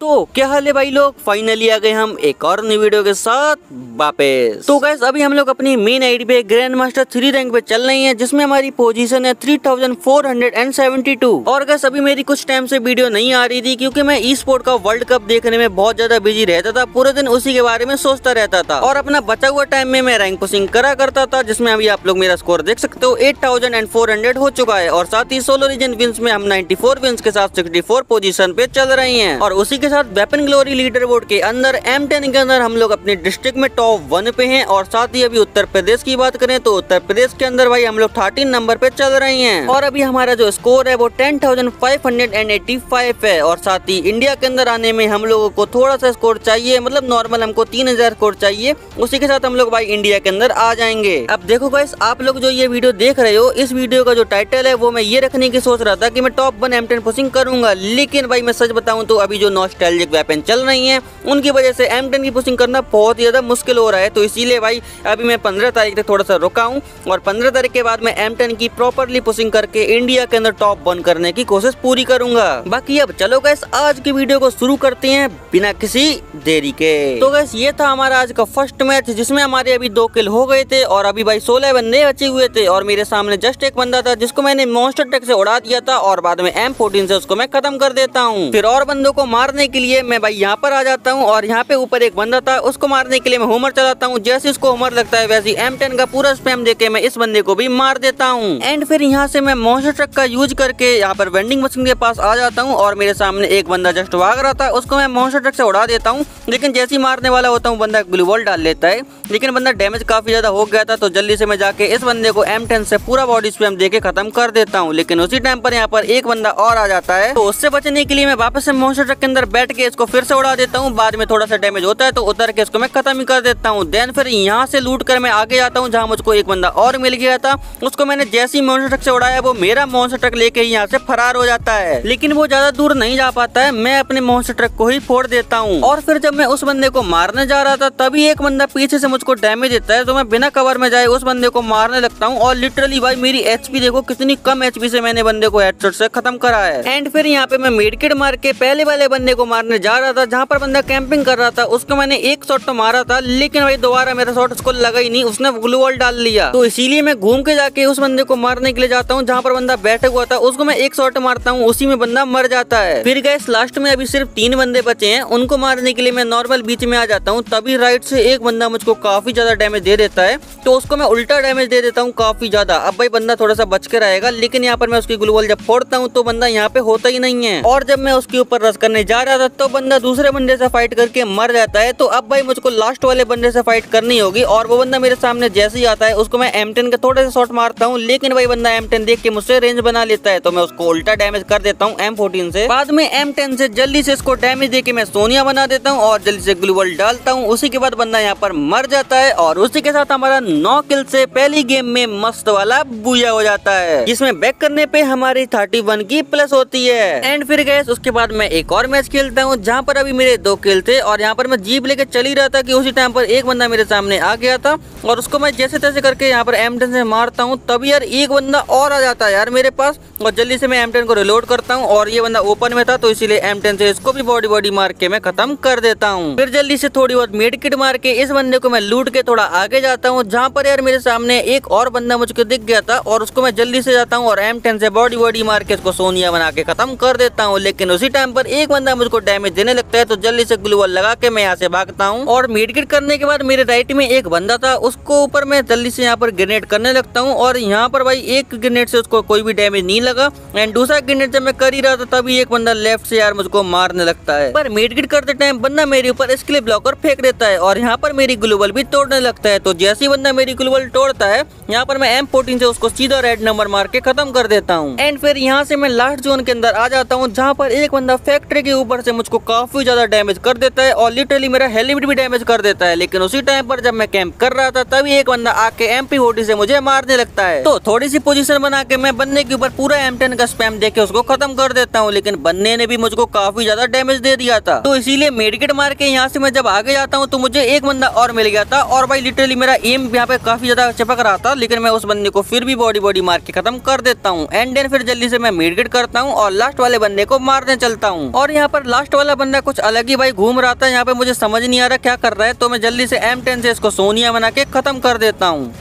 तो क्या हाल है भाई लोग, फाइनली आ गए हम एक और नई वीडियो के साथ वापस। तो गाइस अभी हम लोग अपनी मेन आईडी पे ग्रैंड मास्टर 3 रैंक पे चल रही हैं, जिसमें हमारी पोजीशन है 3472। और गाइस अभी मेरी कुछ टाइम से वीडियो नहीं आ रही थी क्योंकि मैं ई स्पोर्ट का वर्ल्ड कप देखने में बहुत ज्यादा बिजी रहता था, पूरे दिन उसी के बारे में सोचता रहता था और अपना बचा हुआ टाइम में मैं रैंक पुशिंग करा करता था, जिसमें अभी आप लोग मेरा स्कोर देख सकते हो 8400 हो चुका है। और साथ ही सोलो रीजन विंस में हम 94 विंस के साथ 64 पोजीशन पे चल रही हैं। और उसी के साथ वेपन ग्लोरी लीडर बोर्ड के अंदर M10 के अंदर हम लोग अपने डिस्ट्रिक्ट में टॉप 1 पे हैं। और साथ ही अभी उत्तर प्रदेश की बात करें तो उत्तर प्रदेश के अंदर भाई हम लोग 13 नंबर पे चल रही हैं। और अभी हमारा जो स्कोर है वो 10,585 है। और साथ ही इंडिया के अंदर आने में हम लोगों को थोड़ा सा स्कोर चाहिए, मतलब नॉर्मल हमको 3000 स्कोर चाहिए, उसी के साथ हम लोग भाई इंडिया के अंदर आ जाएंगे। अब देखो गाइस, आप लोग जो ये वीडियो देख रहे हो, इस वीडियो का जो टाइटल है वो मैं ये रखने की सोच रहा था कि मैं टॉप 1 M10 पुशिंग करूंगा, लेकिन भाई मैं सच बताऊं तो अभी जो नॉस्टैल्जिक वेपन चल रही हैं उनकी वजह से M10 की पुशिंग करना बहुत ही ज्यादा मुश्किल हो रहा है। तो इसीलिए भाई अभी मैं 15 तारीख तक थोड़ा सा रुका हूं और 15 तारीख के बाद मैं M10 की प्रॉपरली पुशिंग करके इंडिया के अंदर टॉप 1 करने की कोशिश पूरी करूंगा। बाकी अब चलो गाइस आज की वीडियो को शुरू करते हैं बिना किसी देरी के। तो गाइस ये था हमारा आज का फर्स्ट मैच, जिसमें हमारे अभी 2 किल हो गए थे और अभी भाई 16 बंदे बचे हुए थे। और मेरे सामने जस्ट एक बंदा था जिसको मैंने मॉन्स्टर ट्रक से उड़ा दिया था और बाद में M14 से उसको मैं खत्म कर देता हूँ। फिर और बंदों को मारने के लिए मैं भाई यहाँ पर आ जाता हूँ और यहाँ पे ऊपर एक बंदा था, उसको मारने के लिए मैं होमर चलाता हूँ। जैसे उसको होमर लगता है वैसे M10 का पूरा स्पैम देके मैं इस बंदे को भी मार देता हूँ। एंड फिर यहाँ से मैं मॉन्स्टर ट्रक का यूज करके यहाँ पर वेंडिंग मशीन के पास आ जाता हूँ और मेरे सामने एक बंदा जस्ट भाग रहा था, उसको मैं मॉन्स्टर ट्रक से उड़ा देता हूँ। लेकिन जैसे ही मारने वाला होता हूँ बंदा ग्लू वॉल डाल लेता है, लेकिन बंदा डैमेज काफी ज्यादा हो गया था, तो जल्दी से मैं जाके इस बंदे को M10 से पूरा बॉडी स्पैम देके खत्म कर देता हूँ। लेकिन उसी टाइम पर यहाँ पर एक बंदा और आ जाता है, तो उससे बचने के लिए मैं वापस से मॉन्स्टर ट्रक के अंदर बैठ के इसको फिर से उड़ा देता हूँ। बाद में थोड़ा सा डैमेज होता है तो उतर के इसको मैं खत्म ही कर देता हूँ। देन फिर यहाँ से लूट कर मैं आगे जाता हूँ जहाँ मुझको एक बंदा और मिल गया था, उसको मैंने जैसे ही मॉन्स्टर ट्रक से उड़ाया वो मेरा मॉन्स्टर ट्रक लेके ही यहाँ से फरार हो जाता है। लेकिन वो ज्यादा दूर नहीं जा पाता है, मैं अपने मॉन्स्टर ट्रक को ही फोड़ देता हूँ। और फिर जब मैं उस बंदे को मारने जा रहा था तभी एक बंदा पीछे से मुझको डैमेज देता है, तो मैं बिना कवर में जाए उस बंदे को मारने लगता हूँ। और लिटरली भाई मेरी HP देखो कितनी कम HP से मैंने बंदे को हेडशॉट से खत्म करा है। एंड फिर यहाँ पे मैं मेडकिट मार के पहले वाले बंदे को मारने जा रहा था जहाँ पर बंदा कैंपिंग कर रहा था, उसको मैंने एक शॉट तो मारा था, लेकिन भाई दोबारा मेरा शॉट उसको लगा ही नहीं, उसने ग्लू वॉल डाल लिया। तो इसीलिए मैं घूम के जाके उस बंदे को मारने के लिए जाता हूँ जहाँ पर बंदा बैठा हुआ था, उसको मैं एक शॉट मारता हूँ, उसी में बंदा मर जाता है। फिर गाइस लास्ट में अभी सिर्फ 3 बंदे बचे हैं, उनको मारने के लिए मैं नॉर्मल बीच में आ जाता हूँ। तभी राइट से एक बंदा मुझको काफी ज्यादा डैमेज दे देता है, तो उसको मैं उल्टा डैमेज दे देता हूँ काफी ज्यादा। अब भाई बंदा थोड़ा सा बच के रहेगा, लेकिन यहाँ पर मैं उसकी ग्लू वॉल जब फोड़ता हूँ तो बंदा यहाँ पे होता ही नहीं है। और जब मैं उसके ऊपर रश करने जा रहा था तो बंदा दूसरे बंदे से फाइट करके मर जाता है। तो अब भाई मुझको लास्ट वाले बंदे से फाइट करनी होगी और वो बंदा मेरे सामने जैसे ही आता है उसको मैं M10 के थोड़े से शॉट मारता हूँ, लेकिन भाई बंदा M10 देख के मुझसे रेंज बना लेता है, तो मैं उसको उल्टा डैमेज कर देता हूँ M14 से। बाद में M10 से जल्दी से इसको डैमेज देके मैं सोनिया बना देता हूँ और जल्दी से ग्लू वॉल डालता हूँ। उसी के बाद बंदा यहाँ पर मर जाता है और उसी के साथ हमारा 9 किल से पहली गेम में मस्त वाला बूया हो जाता है, जिसमें बैक करने पे हमारी 31 की प्लस होती है। एंड फिर गैस उसके बाद मैं एक और मैच खेलता हूँ जहाँ पर अभी मेरे 2 किल थे और यहाँ पर मैं जीप लेके चल ही रहा था कि उसी टाइम पर एक बंदा मेरे सामने आ गया था और उसको मैं जैसे तैसे करके यहाँ पर M10 से मारता हूँ। तभी यार एक बंदा और आ जाता है यार मेरे पास और जल्दी से मैं M10 को रिलोड करता हूँ और ये बंदा ओपन में था, तो इसीलिए M10 से इसको भी बॉडी मार के मैं खत्म कर देता हूँ। फिर जल्दी से थोड़ी बहुत मेडकिट मार के इस बंदे को मैं लूट के थोड़ा आगे जाता हूँ जहाँ पर यार मेरे सामने एक और बंदा मुझको दिख गया था और उसको मैं जल्दी से जाता हूँ और M10 से बॉडी मार के इसको सोनिया बना के खत्म कर देता हूँ। लेकिन उसी टाइम पर एक बंदा मुझको डैमेज देने लगता है, तो जल्दी से ग्लू वॉल लगा के मैं यहाँ से भागता हूँ। और मेडकिट करने के बाद मेरे राइट में एक बंदा था, उसको ऊपर मैं जल्दी से यहाँ पर ग्रेनेड करने लगता हूँ और यहाँ पर भाई एक ग्रेनेड से उसको कोई भी डैमेज नहीं लगा। एंड दूसरा ग्रेनेड जब मैं कर ही रहा था तभी एक बंदा लेफ्ट से यार मुझको मारने लगता है, पर मेडकिट करते टाइम बंदा मेरे ऊपर स्किल ब्लॉकर फेंक देता है और यहाँ पर मेरी ग्लू वॉल भी तोड़ने लगता है। तो जैसे ही बंदा मेरी ग्लू वॉल तोड़ता है यहाँ पर मैं M14 से उसको सीधा रेड नंबर मार के खत्म कर देता हूँ। एंड फिर यहाँ से मैं लास्ट जोन के अंदर आ जाता हूँ जहाँ पर एक बंदा फैक्ट्री के ऊपर से मुझको काफी ज्यादा डैमेज कर देता है और लिटरली मेरा हेलमेट भी डैमेज कर देता है। लेकिन उसी टाइम पर जब मैं कैंप कर रहा था तभी एक बंदा आके MP40 से मुझे मारने लगता है, तो थोड़ी सी पोजीशन बना के मैं बंदे के ऊपर पूरा M10 का स्पैम देके उसको खत्म कर देता हूँ। लेकिन बंदे ने भी मुझको काफी ज्यादा डैमेज दे दिया था, तो इसीलिए मेडकिट मार के यहाँ से मैं जब आगे जाता हूँ तो मुझे एक बंदा और मिल गया था और भाई लिटरली मेरा एम यहाँ पे काफी ज्यादा चिपक रहा था, लेकिन मैं उस बंदे को फिर भी बॉडी मार के खत्म कर देता हूँ। एंड देन फिर जल्दी से मैं मेडकिट करता हूँ और लास्ट वाले बंदे को मारने चलता हूँ। और यहाँ पर लास्ट वाला बंदा कुछ अलग ही भाई घूम रहा था यहाँ पे, मुझे समझ नहीं आ रहा क्या कर रहा है। तो मैं जल्दी से M10 से इसको सोनिया बना के खत्म कर देता हूँ।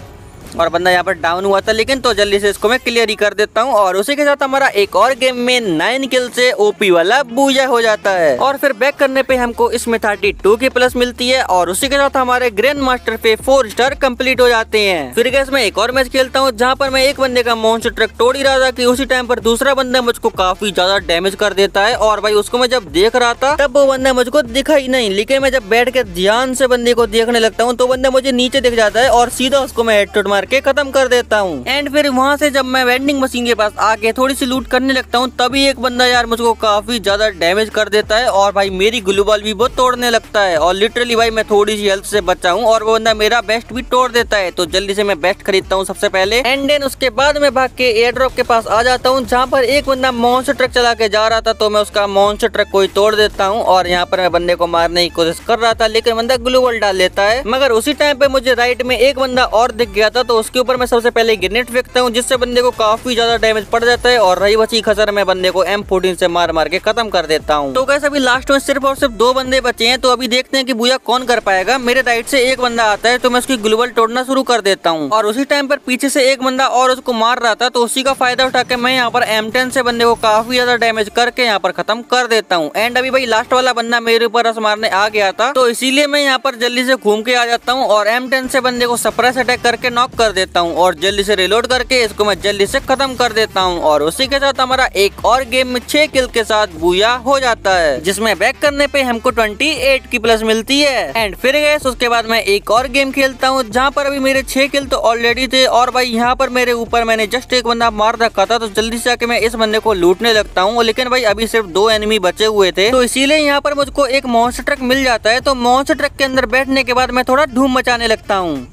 और बंदा यहाँ पर डाउन हुआ था लेकिन तो जल्दी से इसको मैं क्लियर ही कर देता हूँ। और उसी के साथ हमारा एक और गेम में 9 किल से ओपी वाला बूजा हो जाता है। और फिर बैक करने पे हमको इसमें 32 की प्लस मिलती है। और उसी के साथ हमारे ग्रैंड मास्टर पे 4 स्टार कंप्लीट हो जाते हैं। फिर गैस मैं एक और मैच खेलता हूँ जहाँ पर मैं एक बंदे का मॉन्स्टर ट्रक तोड़ ही रहा था कि उसी टाइम पर दूसरा बंदा मुझको काफी ज्यादा डैमेज कर देता है। और भाई उसको मैं जब देख रहा था तब वो बंदा मुझको दिखा ही नहीं, लेकिन मैं जब बैठ के ध्यान से बंदे को देखने लगता हूँ तो बंदा मुझे नीचे दिख जाता है और सीधा उसको मैं हेडशॉट मार के खत्म कर देता हूँ। एंड फिर वहाँ से जब मैं वेंडिंग मशीन के पास आके थोड़ी सी लूट करने लगता हूँ तभी एक बंदा यार मुझको काफी ज्यादा डैमेज कर देता है और भाई मेरी ग्लू बॉल भी वो तोड़ने लगता है। और लिटरली भाई मैं थोड़ी सी हेल्थ से बचा हूँ और वो बंदा मेरा बेस्ट भी तोड़ देता है। तो जल्दी से मैं बेस्ट खरीदता हूँ सबसे पहले। एंड देन उसके बाद मैं भाग के एयर ड्रॉप के पास आ जाता हूँ जहाँ पर एक बंदा मॉन्स्टर ट्रक चला के जा रहा था। तो मैं उसका मॉन्स्टर ट्रक को ही तोड़ देता हूँ और यहाँ पर मैं बंदे को मारने की कोशिश कर रहा था लेकिन बंदा ग्लू बॉल डाल लेता है। मगर उसी टाइम पे मुझे राइट में एक बंदा और दिख गया था तो उसके ऊपर मैं सबसे पहले ग्रेनेड फेंकता हूँ जिससे बंदे को काफी ज्यादा डैमेज पड़ जाता है। और रही बची खसर मैं बंदे को M14 से मार मार के खत्म कर देता हूँ। तो कैसे अभी लास्ट में सिर्फ और सिर्फ 2 बंदे बचे हैं। तो अभी देखते हैं कि बुया कौन कर पाएगा। मेरे राइट से एक बंदा आता है तो मैं उसकी ग्लू बॉल तोड़ना शुरू कर देता हूँ और उसी टाइम पर पीछे से एक बंदा और उसको मार रहा था। तो उसी का फायदा उठा के मैं यहाँ पर M10 से बंदे को काफी ज्यादा डैमेज करके यहाँ पर खत्म कर देता हूँ। एंड अभी भाई लास्ट वाला बंदा मेरे ऊपर रस मारने आ गया था तो इसीलिए मैं यहाँ पर जल्दी से घूम के आ जाता हूँ और M10 से बंदे को सरप्राइज अटैक करके नॉक कर देता हूँ और जल्दी से रिलोड करके इसको मैं जल्दी से खत्म कर देता हूँ। और उसी के साथ हमारा एक और गेम में 6 किल के साथ बूया हो जाता है जिसमें बैक करने पे हमको 28 की प्लस मिलती है। एंड फिर गैस उसके बाद मैं एक और गेम खेलता हूँ जहाँ पर अभी मेरे 6 किल तो ऑलरेडी थे और भाई यहाँ पर मेरे ऊपर मैंने जस्ट एक बंदा मार रखा था। तो जल्दी से आके मैं इस बंदे को लूटने लगता हूँ लेकिन भाई अभी सिर्फ 2 एनिमी बचे हुए थे तो इसीलिए यहाँ पर मुझको एक मॉन्स्टर ट्रक मिल जाता है। तो मॉन्स्टर ट्रक के अंदर बैठने के बाद मैं थोड़ा धूम मचाने लगता हूँ।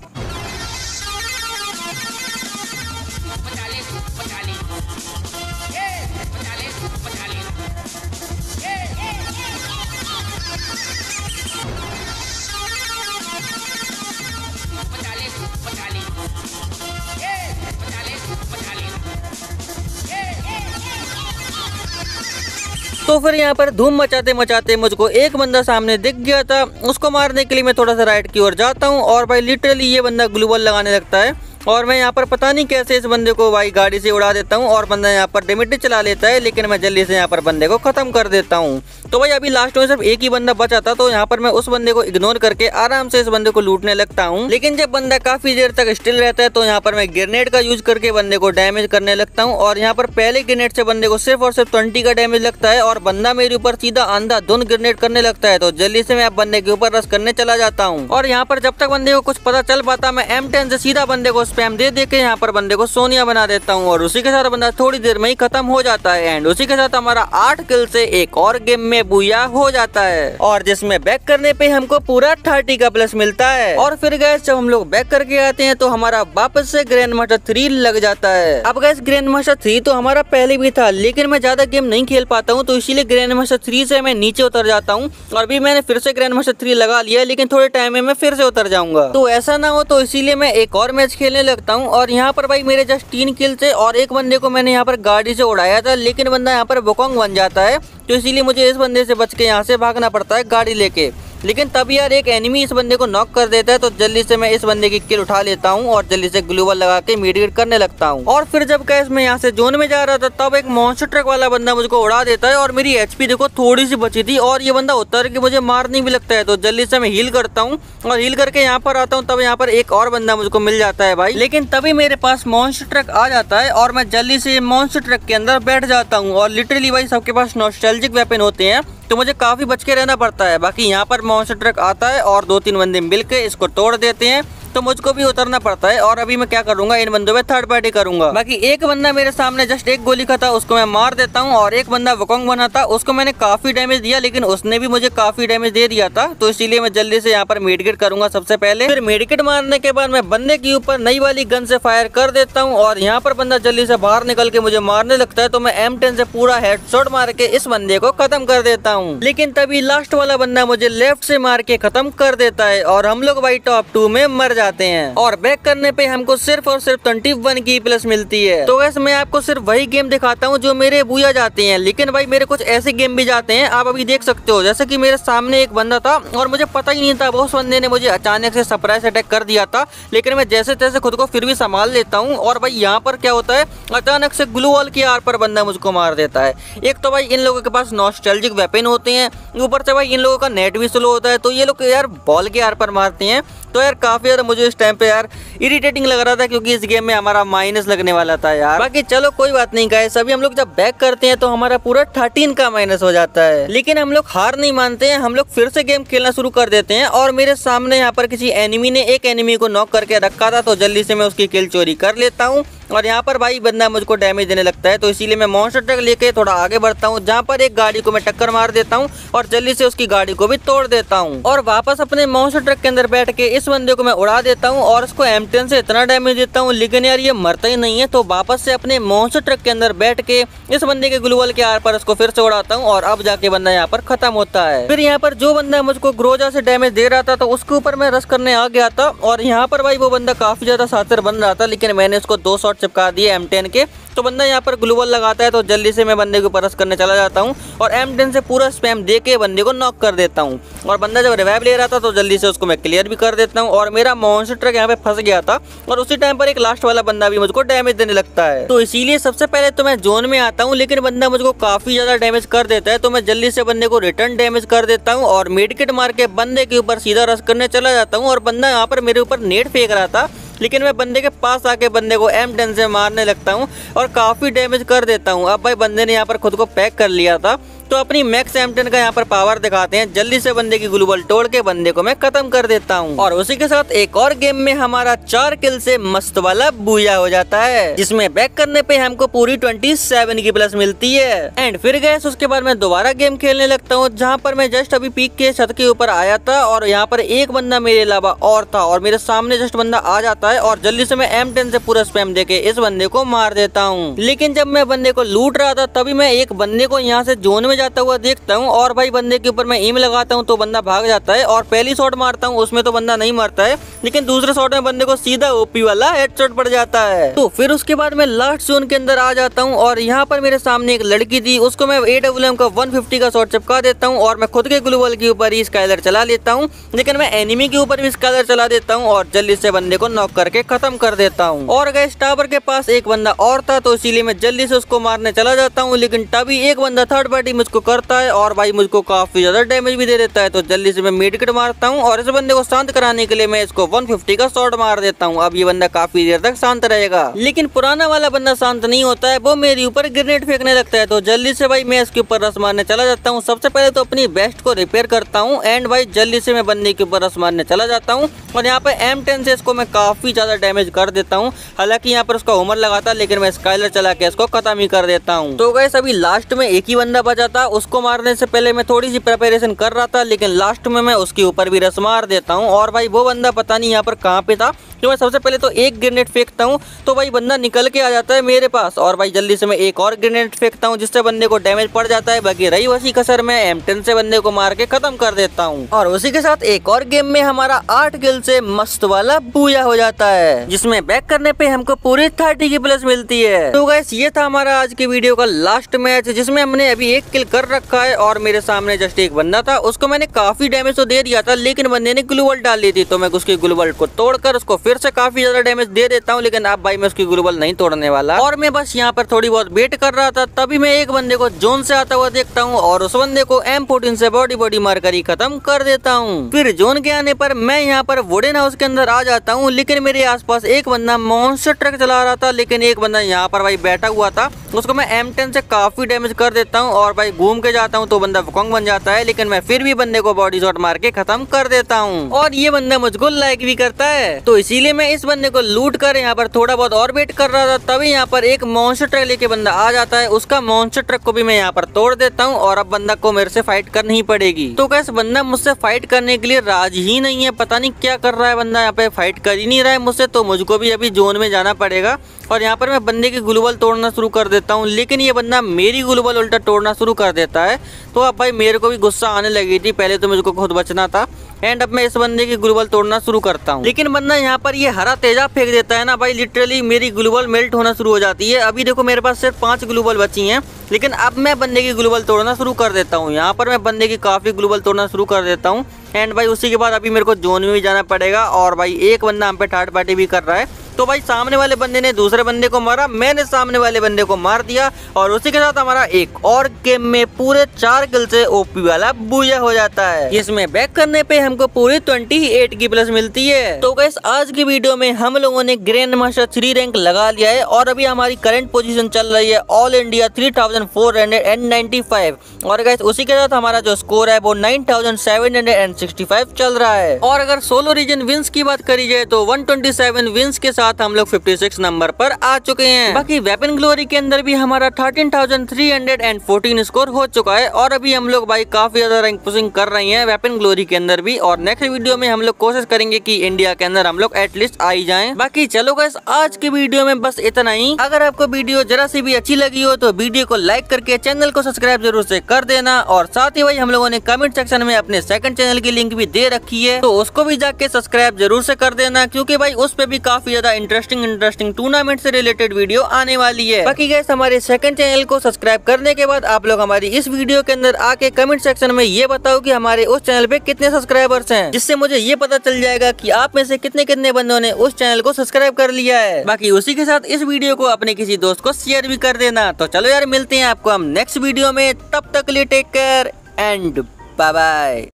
तो फिर यहाँ पर धूम मचाते मचाते मुझको एक बंदा सामने दिख गया था। उसको मारने के लिए मैं थोड़ा सा राइट की ओर जाता हूँ और भाई लिटरली ये बंदा ग्लू बॉल लगाने लगता है और मैं यहाँ पर पता नहीं कैसे इस बंदे को भाई गाड़ी से उड़ा देता हूँ और बंदा यहाँ पर डेमिट चला लेता है लेकिन मैं जल्दी से यहाँ पर बंदे को खत्म कर देता हूँ। तो भाई अभी लास्ट में सिर्फ एक ही बंदा बचा था तो यहाँ पर मैं उस बंदे को इग्नोर करके आराम से इस बंदे को लूटने लगता हूँ। लेकिन जब बंदा काफी देर तक स्टिल रहता है तो यहाँ पर मैं ग्रेनेड का यूज करके बंदे को डैमेज करने लगता हूँ और यहाँ पर पहले ग्रेनेड से बंदे को सिर्फ और सिर्फ 20 का डैमेज लगता है और बंदा मेरे ऊपर सीधा अंधाधुंध ग्रेनेड करने लगता है। तो जल्दी से मैं बंदे के ऊपर रश करने चला जाता हूँ और यहाँ पर जब तक बंदे को कुछ पता चल पाता मैं M10 से सीधा बंदे को स्पैम दे के यहाँ पर बंदे को सोनिया बना देता हूँ और उसी के साथ बंदा थोड़ी देर में ही खत्म हो जाता है। एंड उसी के साथ हमारा 8 किल से एक और गेम में बूया हो जाता है और जिसमें बैक करने पे हमको पूरा 30 का प्लस मिलता है। और फिर गैस जब हम लोग बैक करके आते हैं तो हमारा वापस से ग्रैंड मास्टर 3 लग जाता है। अब गैस ग्रैंड मास्टर 3 तो हमारा पहले भी था लेकिन मैं ज्यादा गेम नहीं खेल पाता हूँ तो इसीलिए ग्रैंड मास्टर 3 से मैं नीचे उतर जाता हूँ और अभी मैंने फिर से ग्रैंड मास्टर 3 लगा लिया है लेकिन थोड़े टाइम में मैं फिर से उतर जाऊंगा। तो ऐसा ना हो तो इसीलिए मैं एक और मैच खेलने लगता हूँ और यहाँ पर भाई मेरे जस्ट 3 किल थे और एक बंदे को मैंने यहाँ पर गाड़ी से उड़ाया था लेकिन बंदा यहाँ पर वुकोंग बन जाता है तो इसीलिए मुझे इस बंदे से बच के यहाँ से भागना पड़ता है गाड़ी लेके। लेकिन तब यार एक एनिमी इस बंदे को नॉक कर देता है तो जल्दी से मैं इस बंदे की किल उठा लेता हूँ और जल्दी से ग्लू बॉल लगा के मीडिएट करने लगता हूँ। और फिर जब कैसे मैं यहाँ से जोन में जा रहा था तब एक मॉन्स्टर ट्रक वाला बंदा मुझको उड़ा देता है और मेरी एचपी देखो थोड़ी सी बची थी और ये बंदा उतर के मुझे मारने भी लगता है। तो जल्दी से मैं हील करता हूँ और हील करके यहाँ पर आता हूँ तब यहाँ पर एक और बंदा मुझको मिल जाता है भाई। लेकिन तभी मेरे पास मॉन्स्टर ट्रक आ जाता है और मैं जल्दी से मॉन्स्टर ट्रक के अंदर बैठ जाता हूँ और लिटरली भाई सबके पास नॉस्टैल्जिक वेपन होते हैं तो मुझे काफी बच के रहना पड़ता है। बाकी यहाँ पर मॉन्स्टर ट्रक आता है और 2-3 बंदे मिलके इसको तोड़ देते हैं तो मुझको भी उतरना पड़ता है। और अभी मैं क्या करूंगा इन बंदों में थर्ड पार्टी करूंगा। बाकी एक बंदा मेरे सामने जस्ट एक गोली का था उसको मैं मार देता हूँ और एक बंदा वुकोंग बना था उसको मैंने काफी डैमेज दिया लेकिन उसने भी मुझे काफी डैमेज दे दिया था तो इसीलिए मैं जल्दी से यहाँ पर मेडिकेट करूंगा सबसे पहले। फिर मेडिकेट मारने के बाद मैं बंदे के ऊपर नई वाली गन से फायर कर देता हूँ और यहाँ पर बंदा जल्दी से बाहर निकल के मुझे मारने लगता है तो मैं M10 से पूरा हेडशॉट मार के इस बंदे को खत्म कर देता हूँ। लेकिन तभी लास्ट वाला बंदा मुझे लेफ्ट से मार के खत्म कर देता है और हम लोग भाई टॉप 2 में मर जाते हैं। जाते हैं और बैक करने पे हमको सिर्फ और सिर्फ 21 की प्लस मिलती है। तो वैसे मैं आपको सिर्फ वही गेम दिखाता हूँ जो मेरे बूया जाते हैं, लेकिन भाई मेरे कुछ ऐसे गेम भी जाते हैं, आप अभी देख सकते हो। जैसे कि मेरे सामने एक बंदा था और मुझे पता ही नहीं था, उस बंदे ने मुझे अचानक से सरप्राइज अटैक कर दिया था, लेकिन मैं जैसे तैसे खुद को फिर भी संभाल लेता हूँ। और भाई यहाँ पर क्या होता है, अचानक से ग्लू वॉल की आर पर बंदा मुझको मार देता है। एक तो भाई इन लोगों के पास नॉस्टैल्जिक वेपन होते हैं, ऊपर से भाई इन लोगों का नेट भी स्लो होता है, तो ये लोग यार बॉल के आर पर मारते हैं। तो यार काफी ज्यादा मुझे इस टाइम पे यार इरिटेटिंग लग रहा था, क्योंकि इस गेम में हमारा माइनस लगने वाला था यार। बाकी चलो कोई बात नहीं गाइस, अभी हम लोग जब बैक करते हैं तो हमारा पूरा 13 का माइनस हो जाता है। लेकिन हम लोग हार नहीं मानते हैं, हम लोग फिर से गेम खेलना शुरू कर देते हैं। और मेरे सामने यहाँ पर किसी एनिमी ने एक एनिमी को नॉक करके रखा था, तो जल्दी से मैं उसकी किल चोरी कर लेता हूँ। और यहाँ पर भाई बंदा मुझको डैमेज देने लगता है, तो इसीलिए मैं मॉन्स्टर ट्रक लेके थोड़ा आगे बढ़ता हूँ, जहाँ पर एक गाड़ी को मैं टक्कर मार देता हूँ और जल्दी से उसकी गाड़ी को भी तोड़ देता हूँ। और वापस अपने मॉन्स्टर ट्रक के अंदर बैठ के इस बंदे को मैं उड़ा देता हूँ और उसको M10 से इतना डैमेज देता हूँ, लेकिन यार ये मरता ही नहीं है। तो वापस से अपने मॉन्स्टर ट्रक के अंदर बैठ के इस बंदे के ग्लू वॉल के आर पर उसको फिर से उड़ाता हूँ और अब जाके बंदा यहाँ पर खत्म होता है। फिर यहाँ पर जो बंदा मुझको ग्रोजा से डैमेज दे रहा था, तो उसके ऊपर मैं रश करने आ गया था और यहाँ पर भाई वो बंदा काफी ज्यादा शातिर बन रहा था, लेकिन मैंने उसको 2 शॉट चिपका दिए M10 के। तो बंदा यहाँ पर ग्लू वॉल लगाता है, तो जल्दी से मैं बंदे के ऊपर रश करने चला जाता हूँ और M10 से पूरा स्पैम दे के बंदे को नॉक कर देता हूँ। और बंदा जब रिवाइव ले रहा था तो जल्दी से उसको मैं क्लियर भी कर देता हूँ और मेरा मॉन्स्टर ट्रक यहाँ पे फंस गया था। और उसी टाइम पर एक लास्ट वाला बंदा भी मुझको डैमेज देने लगता है, तो इसीलिए सबसे पहले तो मैं जोन में आता हूँ, लेकिन बंदा मुझको काफी ज्यादा डैमेज कर देता है। तो मैं जल्दी से बंदे को रिटर्न डैमेज कर देता हूँ और मेडकिट मार के बंदे के ऊपर सीधा रश करने चला जाता हूँ। और बंदा यहाँ पर मेरे ऊपर नेट फेंक रहा था, लेकिन मैं बंदे के पास आके बंदे को M10 से मारने लगता हूँ और काफी डैमेज कर देता हूँ। अब भाई बंदे ने यहाँ पर खुद को पैक कर लिया था, तो अपनी मैक्स M10 का यहाँ पर पावर दिखाते हैं, जल्दी से बंदे की ग्लू वॉल तोड़ के बंदे को मैं खत्म कर देता हूँ। और उसी के साथ एक और गेम में हमारा 4 किल से मस्त वाला बूया हो जाता है, जिसमें बैक करने पे हमको पूरी 27 की प्लस मिलती है। एंड फिर गैस उसके बाद मैं दोबारा गेम खेलने लगता हूँ, जहाँ पर मैं जस्ट अभी पीक के छत के ऊपर आया था और यहाँ पर एक बंदा मेरे अलावा और था और मेरे सामने जस्ट बंदा आ जाता है और जल्दी से मैं M10 से पूरा स्पैम देके इस बंदे को मार देता हूँ। लेकिन जब मैं बंदे को लूट रहा था तभी मैं एक बंदे को यहाँ से जोन में जाता हुआ देखता हूँ और भाई बंदे के ऊपर मैं एम लगाता हूँ तो बंदा भाग जाता है और पहली शॉट मारता हूँ उसमें तो बंदा नहीं मरता है, लेकिन दूसरे शॉट में बंदे को सीधा ओपी वाला हेडशॉट पड़ जाता है। तो फिर उसके बाद मैं लास्ट जोन के अंदर आ जाता हूँ और यहाँ पर मेरे सामने एक लड़की थी, उसको मैं AWM का 150 का शॉट चिपका देता हूँ और मैं खुद के ग्लू वॉल के ऊपर ही स्काइलर चला लेता हूँ, लेकिन मैं एनिमी के ऊपर भी स्काइलर चला देता हूँ और जल्दी से बंदे को नॉक करके खत्म कर देता हूँ। और गैस टावर के पास एक बंदा और था, तो इसीलिए मैं जल्दी से उसको मारने चला जाता हूँ, लेकिन तभी एक बंदा थर्ड पार्टी मुझको करता है और भाई मुझको काफी ज्यादा डैमेज भी दे देता है। तो जल्दी से मैं मेडकिट मारता हूँ और इस बंदे को शांत कराने के लिए मैं इसको 150 का शॉट मार देता हूँ। अब ये बंदा काफी देर तक शांत रहेगा, लेकिन पुराना वाला बंदा शांत नहीं होता है, वो मेरे ऊपर ग्रेनेड फेंकने लगता है। तो जल्दी से भाई मैं इसके ऊपर रस मारने चला जाता हूँ। सबसे पहले तो अपनी बेस्ट को रिपेयर करता हूँ एंड भाई जल्दी से मैं बंदे के ऊपर रस मारने चला जाता हूँ और यहाँ पे M10 से इसको मैं काफी ज्यादा डैमेज कर देता हूँ। हालांकि यहाँ पर उसका उमर लगा था, लेकिन मैं स्काइलर चला के इसको खत्म ही कर देता हूँ। तो गैस अभी लास्ट में एक ही बंदा बचा था, उसको मारने से पहले मैं थोड़ी सी प्रिपरेशन कर रहा था, लेकिन लास्ट में मैं उसके ऊपर भी रस मार देता हूँ और भाई वो बंदा पता नहीं यहाँ पर कहाँ पे था। तो मैं सबसे पहले तो एक ग्रेनेड फेंकता हूँ तो भाई बंदा निकल के आ जाता है मेरे पास और भाई जल्दी से मैं एक और ग्रेनेड फेंकता हूँ जिससे बंदे को डैमेज पड़ जाता है। बाकी रही वसी कसर मैं M10 से बंदे को मार के खत्म कर देता हूँ। और उसी के साथ एक और गेम में हमारा 8 किल से मस्त वाला बूया हो जाता है, जिसमें बैक करने पे हमको पूरी 30 की प्लस मिलती है। तो गाइस ये था हमारा आज की वीडियो का लास्ट मैच, जिसमें हमने अभी 1 किल कर रखा है और मेरे सामने जस्ट एक बंदा था, उसको मैंने काफी डैमेज तो दे दिया था, लेकिन बंदे ने ग्लू वॉल डाल दी थी, तो मैं उसकी ग्लू वॉल को तोड़कर उसको फिर से काफी ज्यादा डैमेज दे देता हूँ। लेकिन अब भाई मैं उसकी ग्लू वॉल नहीं तोड़ने वाला और मैं बस यहाँ पर थोड़ी बहुत वेट कर रहा था, तभी मैं एक बंदे को जोन से आता हुआ देखता हूँ और उस बंदे को M14 से बॉडी मारकर ही खत्म कर देता हूँ। फिर जोन के आने पर मैं यहाँ पर वुडन हाउस के अंदर आ जाता हूँ, लेकिन मेरे आसपास एक बंदा मॉन्स्टर ट्रक चला रहा था, लेकिन एक बंदा यहाँ पर भाई बैठा हुआ था, उसको मैं M10 से काफी डैमेज कर देता हूँ और भाई घूम के जाता हूँ तो बंदा वुकोंग बन जाता है, लेकिन मैं फिर भी बंदे को बॉडी शॉट मार के खत्म कर देता हूँ और ये बंदा मुझको लाइक भी करता है। तो इसीलिए मैं इस बंदे को लूट कर यहाँ पर थोड़ा बहुत और वेट कर रहा था, तभी यहाँ पर एक मॉन्स्टर ट्रक लेके बंदा आ जाता है, उसका मॉन्स्टर ट्रक को भी मैं यहाँ पर तोड़ देता हूँ और अब बंदा को मेरे से फाइट करनी पड़ेगी। तो कैसे बंदा मुझसे फाइट करने के लिए राजी ही नहीं है, पता नहीं क्या कर रहा है बंदा, यहाँ पे फाइट कर ही नहीं रहा है मुझसे, तो मुझको भी अभी जोन में जाना पड़ेगा। और यहाँ पर मैं बंदे की ग्लू वॉल तोड़ना शुरू कर देता हूँ, लेकिन ये बंदा मेरी ग्लू वॉल उल्टा तोड़ना शुरू कर देता है। तो अब भाई मेरे को भी गुस्सा आने लगी थी, पहले तो मुझको खुद बचना था एंड अब मैं इस बंदे की ग्लूबल तोड़ना शुरू करता हूँ। लेकिन बंदा यहाँ पर ये हरा तेजाब फेंक देता है ना भाई, लिटरली मेरी ग्लूबल मेल्ट होना शुरू हो जाती है। अभी देखो मेरे पास सिर्फ 5 ग्लूबल बची हैं, लेकिन अब मैं बंदे की ग्लूबल तोड़ना शुरू कर देता हूँ। यहाँ पर मैं बंदे की काफी ग्लूबल तोड़ना शुरू कर देता हूँ। एंड भाई उसी के बाद अभी मेरे को जोन में भी जाना पड़ेगा। और भाई एक बंदा हम पे थर्ड पार्टी भी कर रहा है। तो भाई सामने वाले बंदे ने दूसरे बंदे को मारा, मैंने सामने वाले बंदे को मार दिया और उसी के साथ हमारा एक और गेम में पूरे 4 किल से ओपी वाला बूया हो जाता है। इसमें बैक करने पे हमको पूरी 28 की प्लस मिलती है। तो गाइस आज की वीडियो में हम लोगों ने ग्रैंड मास्टर 3 रैंक लगा लिया है और अभी हमारी करंट पोजीशन चल रही है ऑल इंडिया 3495। और गाइस उसी के साथ हमारा जो स्कोर है वो 9765 चल रहा है। और अगर सोलो रीजन विंस की बात करी जाए तो 127 विंस के साथ हम लोग 56 नंबर पर आ चुके हैं। बाकी वेपन ग्लोरी के अंदर भी हमारा 13,314 स्कोर हो चुका है। और अभी हम लोग भाई काफी ज्यादा रैंक पुशिंग कर रहे हैं वेपन ग्लोरी के अंदर भी। और नेक्स्ट वीडियो में हम लोग कोशिश करेंगे कि इंडिया के अंदर हम लोग एटलीस्ट आ ही जाएं। बाकी चलो गाइस आज की वीडियो में बस इतना ही। अगर आपको वीडियो जरा सी भी अच्छी लगी हो तो वीडियो को लाइक करके चैनल को सब्सक्राइब जरूर से कर देना। और साथ ही भाई हम लोगों ने कमेंट सेक्शन में अपने सेकंड चैनल की लिंक भी दे रखी है, तो उसको भी जाके सब्सक्राइब जरूर से कर देना, क्योंकि भाई उस पे भी काफी ज्यादा इंटरेस्टिंग टूर्नामेंट से रिलेटेड वीडियो आने वाली है। बाकी गाइस हमारे सेकंड चैनल को सब्सक्राइब करने के बाद आप लोग हमारी इस वीडियो के अंदर आके कमेंट सेक्शन में ये बताओ कि हमारे उस चैनल पे कितने सब्सक्राइबर्स हैं, जिससे मुझे ये पता चल जाएगा कि आप में से कितने बंदों ने उस चैनल को सब्सक्राइब कर लिया है। बाकी उसी के साथ इस वीडियो को अपने किसी दोस्त को शेयर भी कर देना। तो चलो यार मिलते हैं आपको हम नेक्स्ट वीडियो में, तब तक के लिए take care and bye bye.